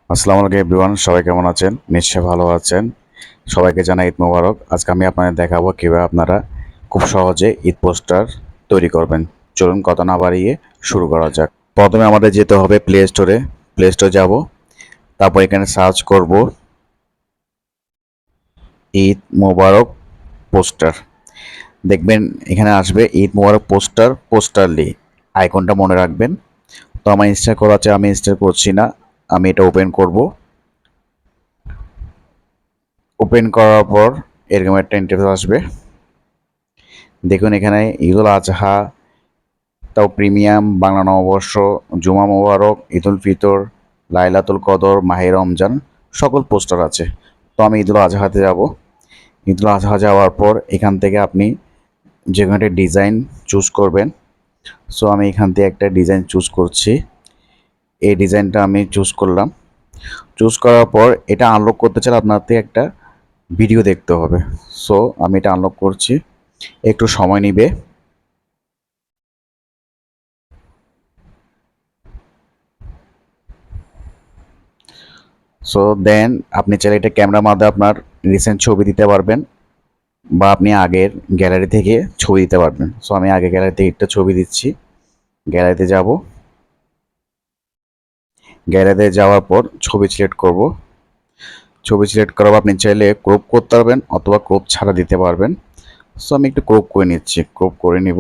আসসালামু আলাইকুম এভরিওয়ান, সবাই কেমন আছেন? নিশ্চয়ই ভালো আছেন। সবাইকে জানাই ঈদ মোবারক। আজকে আমি আপনাদের দেখাবো কীভাবে আপনারা খুব সহজে ঈদ পোস্টার তৈরি করবেন। চলুন কথা না বাড়িয়ে শুরু করা যাক। প্রথমে আমাদের যেতে হবে প্লে স্টোরে যাব। তারপর এখানে সার্চ করব ঈদ মোবারক পোস্টার। দেখবেন এখানে আসবে ঈদ মোবারক পোস্টারলি আইকনটা মনে রাখবেন। তো আমার ইনস্টল করা আছে, আমি ইনস্টল করছি না, আমি এটা ওপেন করব। ওপেন করার পর এরকম একটা ইন্টারফেস আসবে। দেখুন এখানে ঈদুল আজহা, তাও প্রিমিয়াম, বাংলা নববর্ষ, জুমা মোবারক, ঈদুল ফিতর, লাইলাতুল কদর, মাহে রমজান সকল পোস্টার আছে। তো আমি ঈদুল আজহাতে যাব। ঈদুল আজহা যাওয়ার পর এখান থেকে আপনি যে কোনো একটা ডিজাইন চুজ করবেন। সো আমি এখান থেকে একটা ডিজাইন চুজ করছি। এই ডিজাইনটা আমি চুজ করলাম। চুজ করার পর এটা আনলক করতে চাইলে আপনার থেকে একটা ভিডিও দেখতে হবে। সো আমি এটা আনলক করছি, একটু সময় নিবে। সো দেন আপনি চাইলে এটা ক্যামেরার মাধ্যমে আপনার রিসেন্ট ছবি দিতে পারবেন, বা আপনি আগের গ্যালারি থেকে ছবি দিতে পারবেন। সো আমি আগে গ্যালারি থেকে একটা ছবি দিচ্ছি। গ্যালারিতে যাব। গ্যালারিতে যাওয়ার পর ছবি সিলেক্ট করব। ছবি সিলেক্ট করার পর আপনি চাইলে ক্রপ করতে পারবেন অথবা ক্রপ ছাড়া দিতে পারবেন। সো আমি একটু ক্রপ করে নিচ্ছি, ক্রপ করে নিব,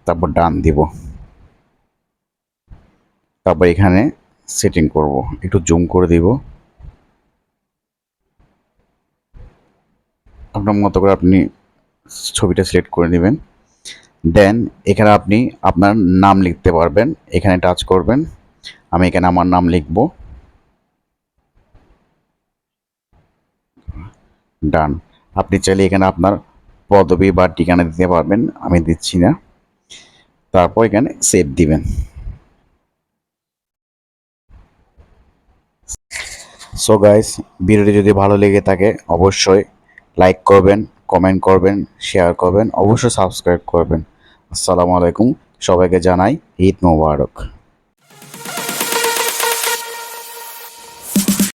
তারপর ডান দিব। তারপর এখানে সেটিং করব, একটু জুম করে দিব। আপনার মতো করে আপনি ছবিটা সিলেক্ট করে নেবেন। দেন এখানে আপনি আপনার নাম লিখতে পারবেন। এখানে টাচ করবেন, আমি এখানে আমার নাম লিখব। ডান। আপনি চাইলে এখানে আপনার পদবি বা ঠিকানা দিতে পারবেন, আমি দিচ্ছি না। তারপর এখানে সেভ দিবেন। সো গাইস, ভিডিওটি যদি ভালো লেগে থাকে অবশ্যই লাইক করবেন, কমেন্ট করবেন, শেয়ার করবেন, অবশ্যই সাবস্ক্রাইব করবেন। আসসালামু আলাইকুম, সবাইকে জানাই ঈদ মোবারক।